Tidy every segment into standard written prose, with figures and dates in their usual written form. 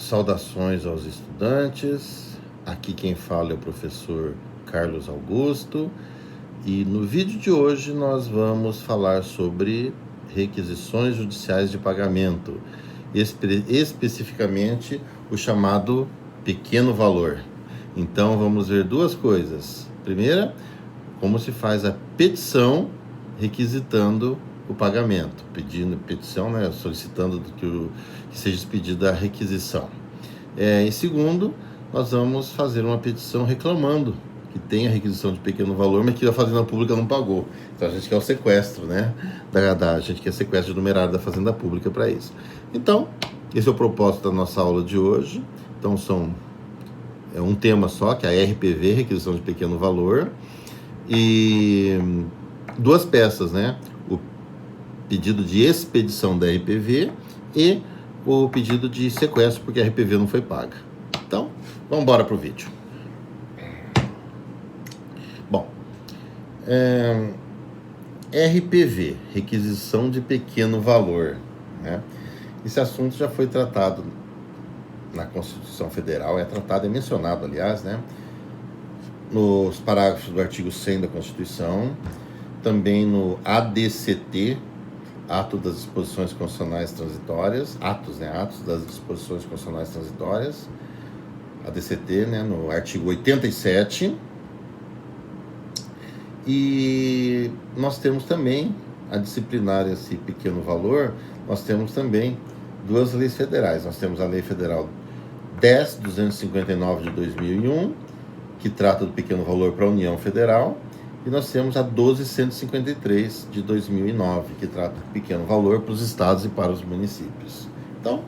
Saudações aos estudantes, aqui quem fala é o professor Carlos Augusto e no vídeo de hoje nós vamos falar sobre requisições judiciais de pagamento, especificamente o chamado pequeno valor. Então vamos ver duas coisas. Primeira, como se faz a petição requisitando o pagamento, petição, né, solicitando que seja expedida a requisição. E segundo, nós vamos fazer uma petição reclamando que tem a requisição de pequeno valor, mas que a Fazenda Pública não pagou. Então a gente quer o sequestro, né? A gente quer sequestro de numerário da Fazenda Pública para isso. Então, esse é o propósito da nossa aula de hoje. Então é um tema só, que é a RPV, requisição de pequeno valor, e duas peças, né? O pedido de expedição da RPV e o pedido de sequestro, porque a RPV não foi paga. Então, vamos embora para o vídeo. Bom, RPV, requisição de pequeno valor, né? Esse assunto já foi tratado na Constituição Federal, é mencionado, aliás, né? Nos parágrafos do artigo 100 da Constituição, também no ADCT, Ato das Disposições Constitucionais Transitórias, atos das Disposições Constitucionais Transitórias, ADCT, né, no artigo 87, e nós temos também, a disciplinar esse pequeno valor, nós temos também duas leis federais. Nós temos a Lei Federal 10.259 de 2001, que trata do pequeno valor para a União Federal, e nós temos a 12.153 de 2009, que trata do pequeno valor para os estados e para os municípios. Então,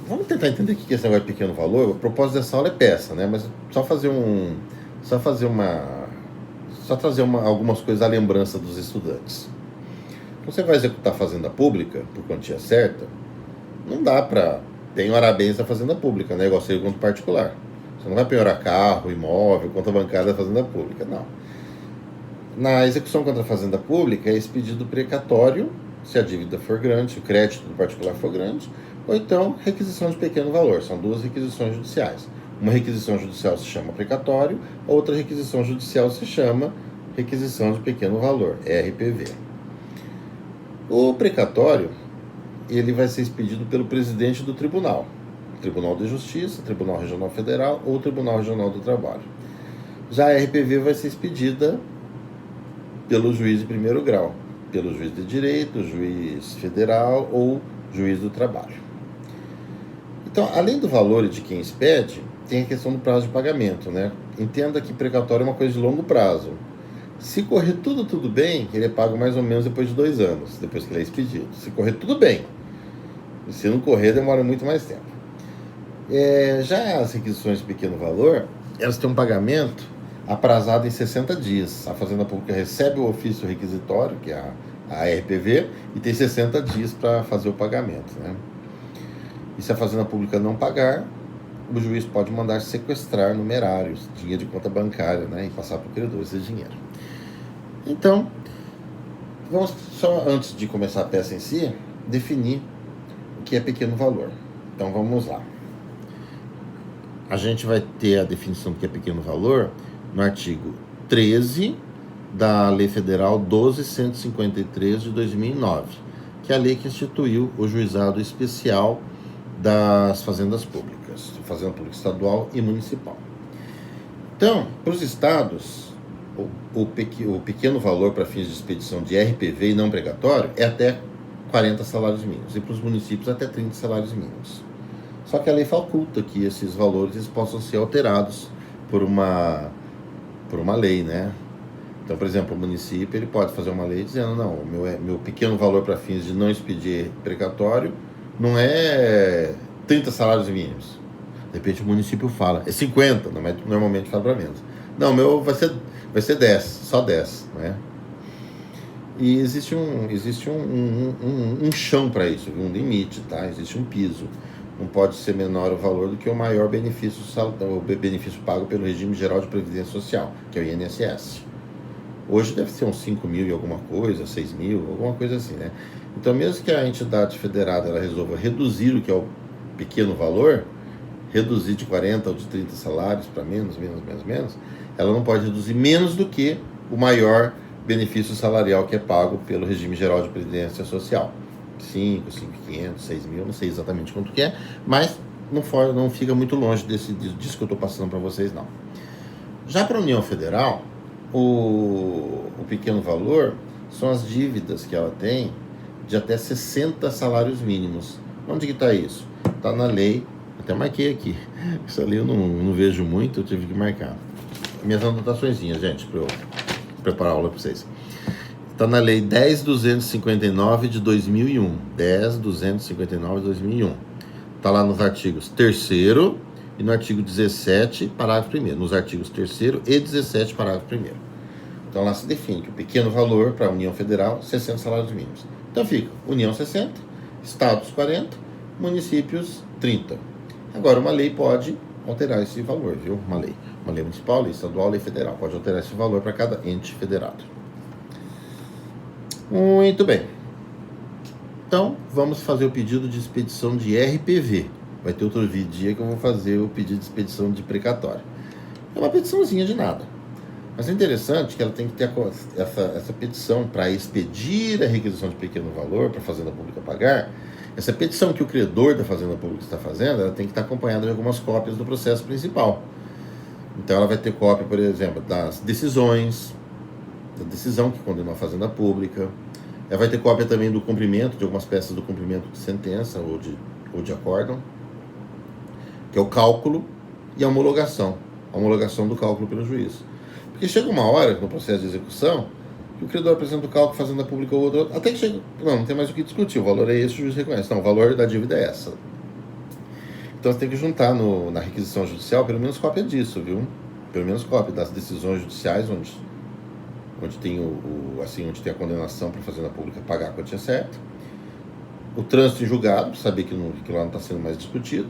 vamos tentar entender o que é esse negócio de pequeno valor. O propósito dessa aula é peça, né? Mas só trazer algumas coisas à lembrança dos estudantes. Você vai executar a Fazenda Pública por quantia certa, não dá para penhorar bens da Fazenda Pública, né? Igual seria contra particular. Você não vai penhorar carro, imóvel, conta bancária da Fazenda Pública, não. Na execução contra a Fazenda Pública é expedido precatório, se a dívida for grande, se o crédito do particular for grande, ou então requisição de pequeno valor. São duas requisições judiciais. Uma requisição judicial se chama precatório, outra requisição judicial se chama requisição de pequeno valor, RPV. O precatório, ele vai ser expedido pelo presidente do tribunal. Tribunal de Justiça, Tribunal Regional Federal ou Tribunal Regional do Trabalho. Já a RPV vai ser expedida pelo juiz de primeiro grau, pelo juiz de direito, juiz federal ou juiz do trabalho. Então, além do valor e de quem expede, tem a questão do prazo de pagamento, né? Entenda que precatório é uma coisa de longo prazo. Se correr tudo bem, ele é pago mais ou menos depois de 2 anos, depois que ele é expedido. Se correr tudo bem. E se não correr, demora muito mais tempo. Já as requisições de pequeno valor, elas têm um pagamento aprazado em 60 dias. A Fazenda Pública recebe o ofício requisitório, que é a RPV, e tem 60 dias para fazer o pagamento, né? E se a Fazenda Pública não pagar, o juiz pode mandar sequestrar numerários, dinheiro de conta bancária, né, e passar para o credor esse dinheiro. Então, vamos só, antes de começar a peça em si, definir o que é pequeno valor. Então, vamos lá. A gente vai ter a definição do que é pequeno valor no artigo 13 da Lei Federal 12.153 de 2009, que é a lei que instituiu o Juizado Especial das Fazendas Públicas, Fazenda Pública Estadual e Municipal. Então, para os estados, o pequeno valor para fins de expedição de RPV e não precatório é até 40 salários mínimos, e para os municípios até 30 salários mínimos. Só que a lei faculta que esses valores possam ser alterados por uma lei, né? Então, por exemplo, o município ele pode fazer uma lei dizendo, não, o meu pequeno valor para fins de não expedir precatório não é 30 salários mínimos. De repente o município fala, é 50, normalmente fala para menos. Não, o meu vai ser 10, só 10, né? E existe um chão para isso, um limite, tá? Existe um piso. Não pode ser menor o valor do que o maior benefício pago pelo Regime Geral de Previdência Social, que é o INSS. Hoje deve ser uns 5 mil e alguma coisa, 6 mil, alguma coisa assim, né? Então, mesmo que a entidade federada ela resolva reduzir o que é pequeno valor, reduzir de 40 ou de 30 salários para menos, ela não pode reduzir menos do que o maior benefício salarial que é pago pelo regime geral de previdência social. 5.500, 6.000, não sei exatamente quanto que é, mas não fica muito longe disso que eu estou passando para vocês, não. Já para a União Federal, o pequeno valor são as dívidas que ela tem de até 60 salários mínimos. Onde que está isso? Está na lei, até marquei aqui. Essa lei eu não vejo muito, eu tive que marcar. Minhas anotaçõezinhas, gente, para eu preparar a aula para vocês. Está na lei 10.259 de 2001. 10.259 de 2001. Está lá nos artigos 3º e no artigo 17, parágrafo 1º. Nos artigos 3º e 17, parágrafo 1º. Então lá se define que o pequeno valor para a União Federal, 60 salários mínimos. Então fica União 60, Estados 40, municípios 30. Agora uma lei pode alterar esse valor, viu? Uma lei municipal, lei estadual, lei federal. Pode alterar esse valor para cada ente federado. Muito bem. Então, vamos fazer o pedido de expedição de RPV. Vai ter outro dia que eu vou fazer o pedido de expedição de precatório. É uma petiçãozinha de nada. Mas é interessante que ela tem que ter essa petição para expedir a requisição de pequeno valor para a Fazenda Pública pagar. Essa petição que o credor da Fazenda Pública está fazendo, ela tem que estar acompanhada de algumas cópias do processo principal. Então, ela vai ter cópia, por exemplo, das decisões, da decisão que condenou a Fazenda Pública. Ela vai ter cópia também do cumprimento, de algumas peças do cumprimento de sentença ou de acórdão, que é o cálculo e a homologação do cálculo pelo juiz. Porque chega uma hora no processo de execução que o credor apresenta o cálculo, Fazenda Pública ou outro, até que chega, não tem mais o que discutir, o valor é esse, o juiz reconhece. Não, o valor da dívida é essa. Então você tem que juntar na requisição judicial pelo menos cópia disso, viu? Pelo menos cópia das decisões judiciais onde tem onde tem a condenação para a Fazenda Pública pagar a quantia certa. O trânsito em julgado, para saber que lá não está sendo mais discutido.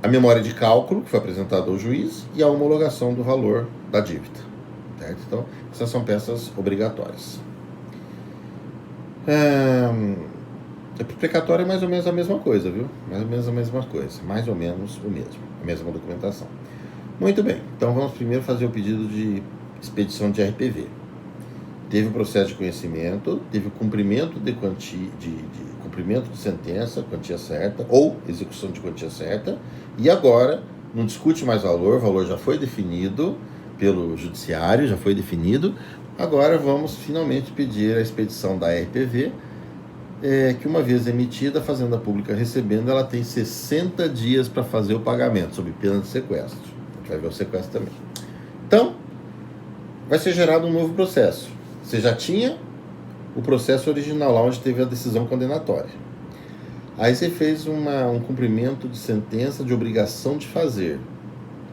A memória de cálculo, que foi apresentada ao juiz, e a homologação do valor da dívida. Certo? Então, essas são peças obrigatórias. O precatório é mais ou menos a mesma coisa, viu? Mais ou menos a mesma coisa. Mais ou menos o mesmo. A mesma documentação. Muito bem. Então, vamos primeiro fazer o pedido de expedição de RPV. Teve o processo de conhecimento, teve o cumprimento de cumprimento de sentença, quantia certa, ou execução de quantia certa, e agora não discute mais valor, o valor já foi definido pelo judiciário, já foi definido. Agora vamos finalmente pedir a expedição da RPV, que uma vez emitida, a Fazenda Pública recebendo, ela tem 60 dias para fazer o pagamento, sob pena de sequestro. A gente vai ver o sequestro também. Então, vai ser gerado um novo processo. Você já tinha o processo original, lá onde teve a decisão condenatória. Aí você fez um cumprimento de sentença de obrigação de fazer.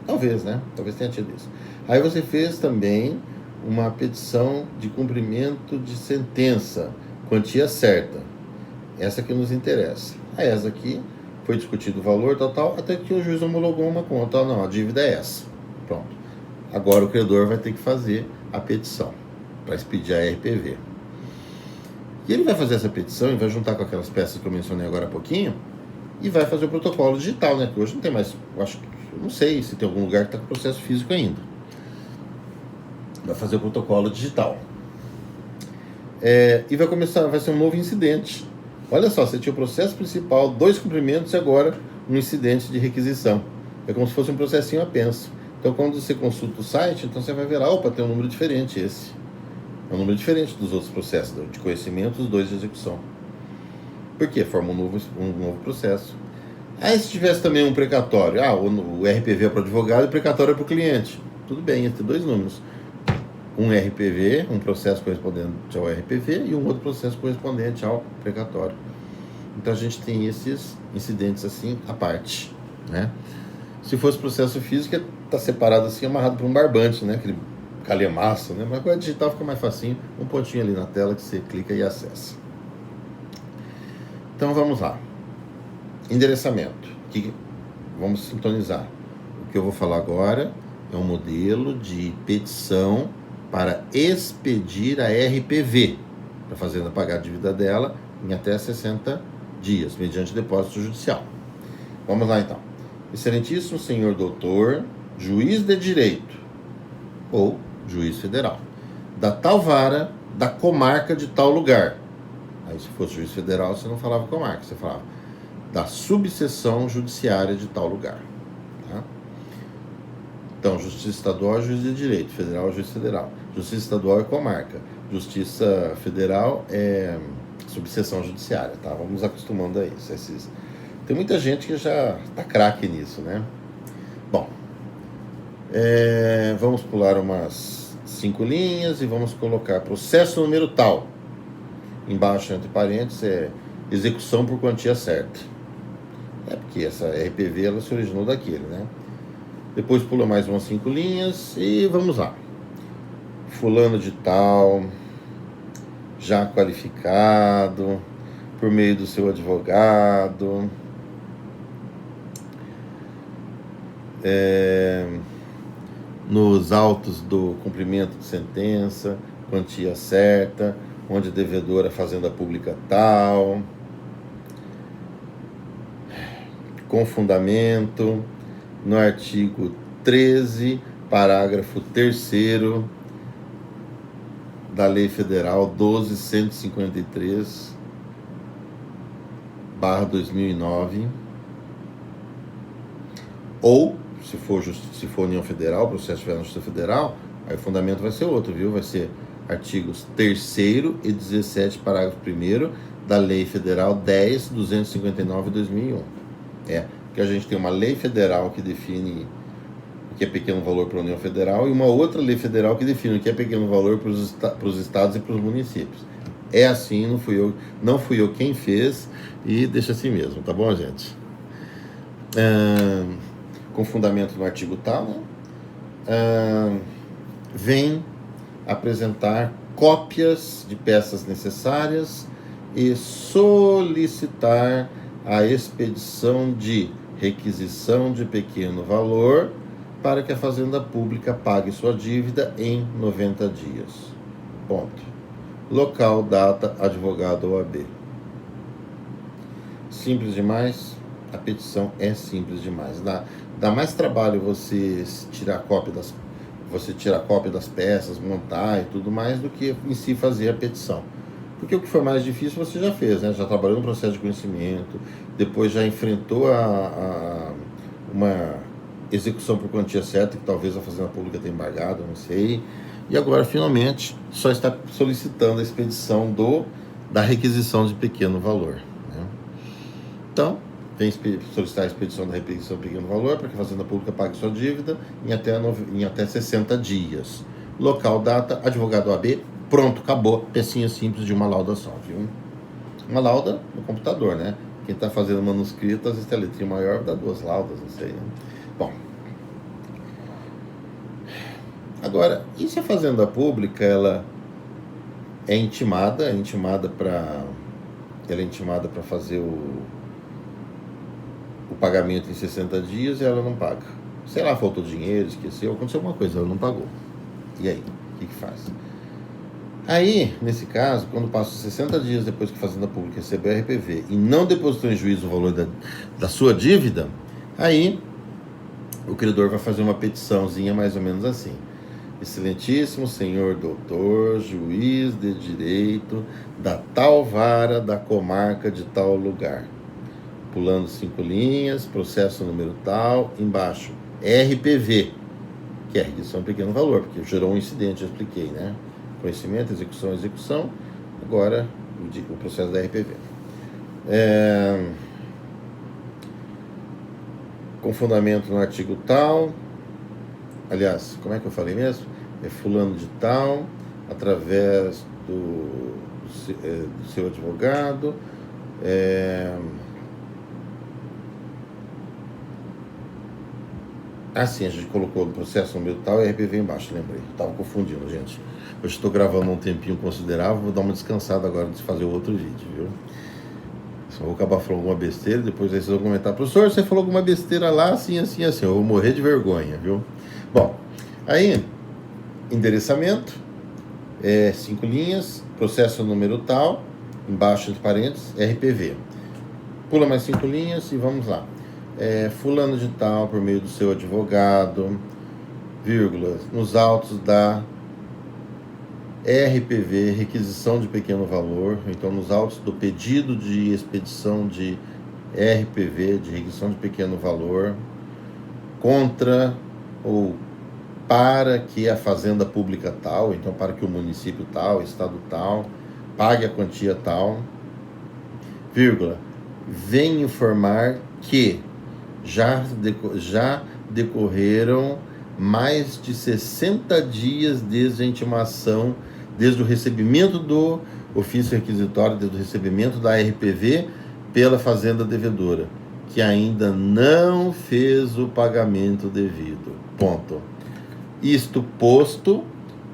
Talvez, né? Talvez tenha tido isso. Aí você fez também uma petição de cumprimento de sentença, quantia certa. Essa que nos interessa. Aí essa aqui foi discutido o valor, tal, até que o juiz homologou uma conta. Não, a dívida é essa. Pronto. Agora o credor vai ter que fazer a petição para expedir a RPV. E ele vai fazer essa petição e vai juntar com aquelas peças que eu mencionei agora há pouquinho e vai fazer o protocolo digital, né? Que hoje não tem mais, eu não sei se tem algum lugar que está com processo físico ainda. Vai fazer o protocolo digital. E vai ser um novo incidente. Olha só, você tinha o processo principal, 2 cumprimentos e agora um incidente de requisição. É como se fosse um processinho apenso. Então, quando você consulta o site, então você vai ver lá, opa, tem um número diferente esse. É um número diferente dos outros processos de conhecimento, os 2 de execução. Por quê? Forma um novo processo. Aí se tivesse também um precatório, o RPV é para o advogado e o precatório é para o cliente. Tudo bem, ia ter 2 números. Um RPV, um processo correspondente ao RPV e um outro processo correspondente ao precatório. Então a gente tem esses incidentes assim à parte, né? Se fosse processo físico, está separado assim, amarrado por um barbante, né? Aquele calhamaço, né? Mas com a digital fica mais facinho, um pontinho ali na tela que você clica e acessa. Então vamos lá. Endereçamento. Vamos sintonizar. O que eu vou falar agora é um modelo de petição para expedir a RPV, para a Fazenda pagar a dívida dela em até 60 dias, mediante depósito judicial. Vamos lá então. Excelentíssimo senhor doutor, juiz de direito ou juiz federal, da tal vara, da comarca de tal lugar. Aí se fosse juiz federal, você não falava comarca, você falava da subseção judiciária de tal lugar. Tá? Então, justiça estadual é juiz de direito, federal é juiz federal. Justiça estadual é comarca. Justiça federal é subseção judiciária, tá? Vamos nos acostumando a isso. Tem muita gente que já tá craque nisso, né? Bom, vamos pular umas 5 linhas e vamos colocar processo número tal. Embaixo, entre parênteses, é execução por quantia certa. É porque essa RPV ela se originou daquele, né? Depois pula mais umas 5 linhas e vamos lá. Fulano de tal, já qualificado, por meio do seu advogado, nos autos do cumprimento de sentença, quantia certa, onde devedor a fazenda pública tal, com fundamento, no artigo 13, parágrafo 3º da Lei Federal 12.153/2009, ou, se for União Federal, processo tiver na Justiça Federal, aí o fundamento vai ser outro, viu? Vai ser artigos 3º e 17, parágrafo 1º da Lei Federal 10.259/2001. Porque a gente tem uma lei federal que define o que é pequeno valor para a União Federal e uma outra lei federal que define o que é pequeno valor para os estados e para os municípios. É assim, não fui eu quem fez e deixa assim mesmo, tá bom, gente? Com fundamento no artigo tal, né? Vem apresentar cópias de peças necessárias e solicitar a expedição de requisição de pequeno valor para que a Fazenda Pública pague sua dívida em 90 dias. Ponto. Local, data, advogado ou AB. Simples demais? A petição é simples demais. Dá mais trabalho você tirar cópia das peças, montar e tudo mais, do que em si fazer a petição. Porque o que for mais difícil você já fez, né? Já trabalhou no processo de conhecimento, depois já enfrentou uma execução por quantia certa, que talvez a Fazenda Pública tenha embargado, não sei. E agora, finalmente, só está solicitando a expedição da requisição de pequeno valor. Né? Então, vem solicitar a expedição da requisição de pequeno valor para que a Fazenda Pública pague sua dívida em até 60 dias. Local, data, advogado AB, pronto, acabou. Pecinha simples de uma lauda só, viu? Uma lauda no computador, né? Quem está fazendo manuscrito, às vezes tem a letrinha maior, dá 2 laudas, não sei. Né? Bom. Agora, e se a Fazenda Pública, ela é intimada para fazer o pagamento em 60 dias e ela não paga? Sei lá, faltou dinheiro, esqueceu, aconteceu alguma coisa, ela não pagou. E aí, o que faz? Aí, nesse caso, quando passa 60 dias depois que a Fazenda Pública recebeu a RPV e não depositou em juízo o valor da sua dívida, aí o credor vai fazer uma petiçãozinha mais ou menos assim: excelentíssimo senhor doutor, juiz de direito da tal vara da comarca de tal lugar. Pulando 5 linhas, processo número tal, embaixo, RPV, que é requisição de pequeno valor, porque gerou um incidente, já expliquei, né? Conhecimento, execução, agora o processo da RPV. Com fundamento no artigo tal, aliás, como é que eu falei mesmo? É fulano de tal, através do seu advogado, sim, a gente colocou no processo número tal e RPV embaixo, lembrei. Estava confundindo, gente. Eu estou gravando um tempinho considerável, vou dar uma descansada agora de fazer o outro vídeo, viu? Só vou acabar falando alguma besteira, depois aí vocês vão comentar: professor, você falou alguma besteira lá, assim, assim, assim. Eu vou morrer de vergonha, viu? Bom, aí, endereçamento, 5 linhas, processo número tal, embaixo entre parênteses, RPV. Pula mais 5 linhas e vamos lá. Fulano de tal, por meio do seu advogado, vírgula, nos autos da RPV, requisição de pequeno valor, então nos autos do pedido de expedição de RPV, de requisição de pequeno valor, contra ou para que a fazenda pública tal, então para que o município tal, estado tal, pague a quantia tal, vírgula, vem informar que já decorreram mais de 60 dias desde a intimação, desde o recebimento do ofício requisitório, desde o recebimento da RPV pela fazenda devedora, que ainda não fez o pagamento devido. Ponto. Isto posto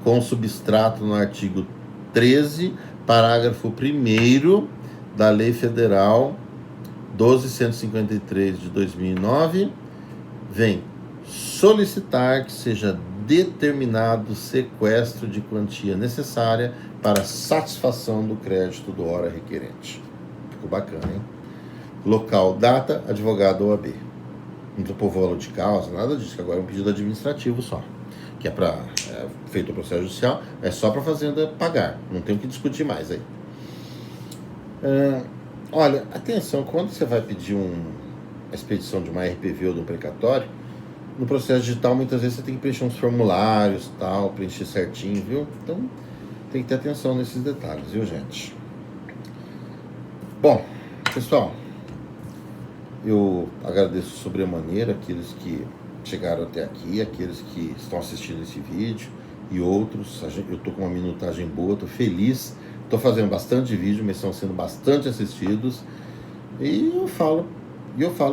com substrato no artigo 13, parágrafo 1º da Lei Federal 12.153 de 2009, vem solicitar que seja determinado sequestro de quantia necessária para satisfação do crédito do ora requerente. Ficou bacana, hein? Local, data, advogado OAB. Não estou por valor de causa, nada disso, que agora é um pedido administrativo só. Que é para feito o processo judicial, é só para a fazenda pagar. Não tem o que discutir mais aí. Olha, atenção, quando você vai pedir a expedição de uma RPV ou de um precatório, no processo digital muitas vezes você tem que preencher uns formulários, tal, preencher certinho, viu? Então tem que ter atenção nesses detalhes, viu, gente? Bom, pessoal, eu agradeço sobremaneira aqueles que chegaram até aqui, aqueles que estão assistindo esse vídeo e outros. Eu tô com uma minutagem boa, tô feliz, tô fazendo bastante vídeo, mas estão sendo bastante assistidos, e eu falo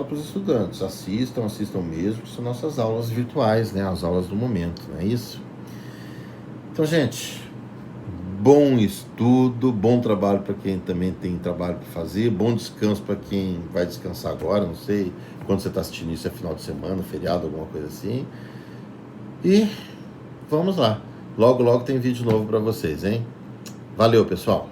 para os estudantes, assistam mesmo, que são nossas aulas virtuais, né? As aulas do momento, não é isso? Então, gente, bom estudo, bom trabalho para quem também tem trabalho para fazer, bom descanso para quem vai descansar agora, não sei quando você está assistindo isso, é final de semana, feriado, alguma coisa assim. E vamos lá, logo tem vídeo novo para vocês, hein? Valeu, pessoal!